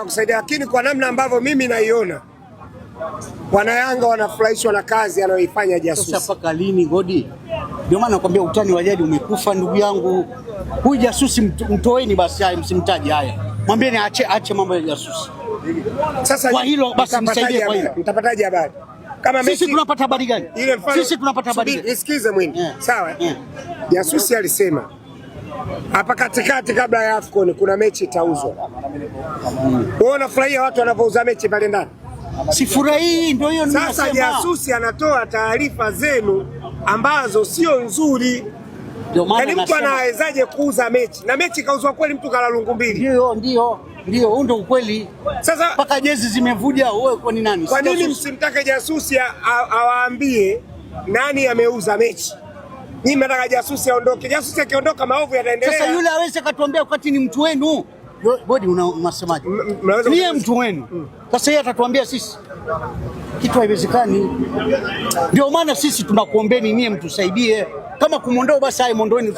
kusaidia, lakini kwa namna ambavyo mimi naiona Wanayanga wanafurahishwa na kazi anayoifanya Jasusi. Sasa mpaka lini Godi? Ndio maana nakwambia utani wa jadi umekufa ndugu yangu. Huyu Jasusi mtoeni basi, haya msimtaje haya. Mwambieni aache mambo ya Jasusi. Sasa kwa hilo basi msaidie kwa hilo. Mtapataje habari? Kama sisi tunapata habari gani? Sisi tunapata habari gani? Nisikize Mwindi. Sawa? Jasusi alisema hapa katikati kabla ya AFCON kuna mechi itauzwa. Wewe unafurahia watu wanapouza mechi pale ndani? Sifurahii, ndio hiyo ninasema. Sasa Jasusi anatoa taarifa zenu ambazo sio nzuri. Yaani mtu anawezaje kuuza mechi? Na mechi kauzwa kweli, mtu kala lungu mbili. Ndio, huo ndio ukweli. Sasa mpaka jezi zimevuja, wewe kwa nani? Kwa nini msimtake Jasusi awaambie nani ameuza mechi? Mimi nataka Jasusi aondoke. Jasusi akiondoka maovu yataendelea. Sasa yule hawezi akatuambia wakati ni mtu wenu. Bodi unasemaje? Ni mtu wenu. Sasa yeye atatuambia sisi. Kitu haiwezekani. Ndio maana sisi tunakuombeni nyie mtusaidie. Kama kumondoa basi hai mondoeni,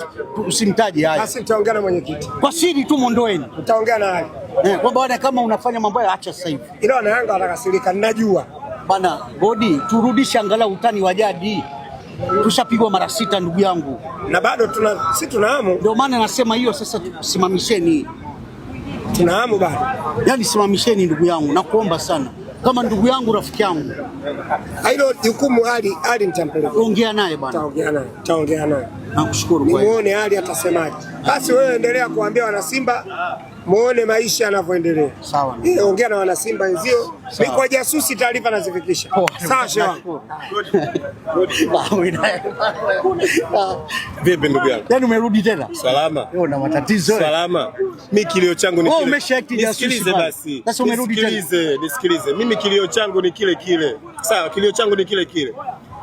usimtaje haya. Basi tutaongea na mwenyekiti. Kwa siri tu mondoeni. Tutaongea na hali. Kwamba bwana kama unafanya mambo haya acha sasa hivi. Ila Wanayanga watakasirika ninajua. Bana Bodi, turudishe angalau utani wa jadi. Tushapigwa mara 6 ndugu yangu. Na bado si tunahamu. Ndio maana nasema hiyo sasa simamisheni. Tunahamu bado. Yaani simamisheni ndugu yangu, nakuomba sana. Kama ndugu yangu, rafiki yangu. Hilo jukumu Ali nitampeleka. Ongea naye bwana. Taongea naye. Nakushukuru kwa hiyo. Muone Ali atasemaje. Basi wewe endelea kuambia wana Simba muone maisha yanavyoendelea. Sawa. Ongea na wana Simba wenzio. Mimi kwa Jasusi taarifa nazifikisha. Sawa shehe. Vipi ndugu yangu? Yaani umerudi tena? Salama. Wewe una matatizo. Salama. Mimi kilio changu ni kile. Wewe umeshakti Jasusi basi. Sasa umerudi tena. Nisikilize. Mimi kilio changu ni kile kile. Sawa, kilio changu ni kile kile.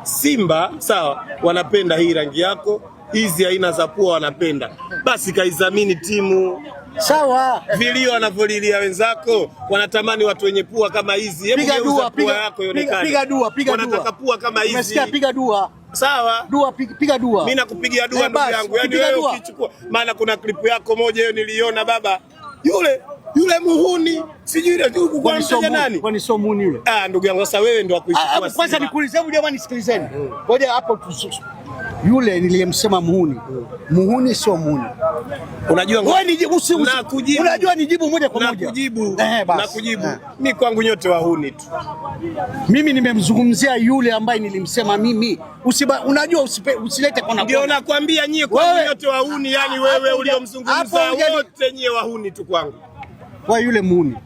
Simba, sawa, wanapenda hii rangi yako, hizi aina za pua wanapenda. Basi kaizamini timu. Sawa. Vilio wanavyolilia wenzako, wanatamani watu wenye pua kama hizi. Hebu geuza pua yako ionekane. Piga dua. Wanataka pua kama hizi. Umesikia? Piga dua. Sawa. Piga dua. Mimi nakupigia dua ndugu yangu. Yaani wewe ukichukua, maana kuna clip yako moja hiyo niliona baba. Yule muhuni sijui ile tu kwa nani? Kwani sio muhuni yule? Ndugu yangu sasa wewe ndio akuichukua. Kwanza nikuulize, hebu jamani nisikilizeni. Ngoja hapo yule niliyemsema muhuni. Muhuni sio muhuni. Unajua unajua nijibu moja kwa moja. Nakujibu. Mimi kwangu nyote wahuni tu. Mimi nimemzungumzia yule ambaye nilimsema mimi. Unajua usilete kona. Ndio nakwambia nyie kwangu nyote wahuni, yani wewe uliomzungumza wote nyie wahuni tu kwangu. Kwa yule muhuni.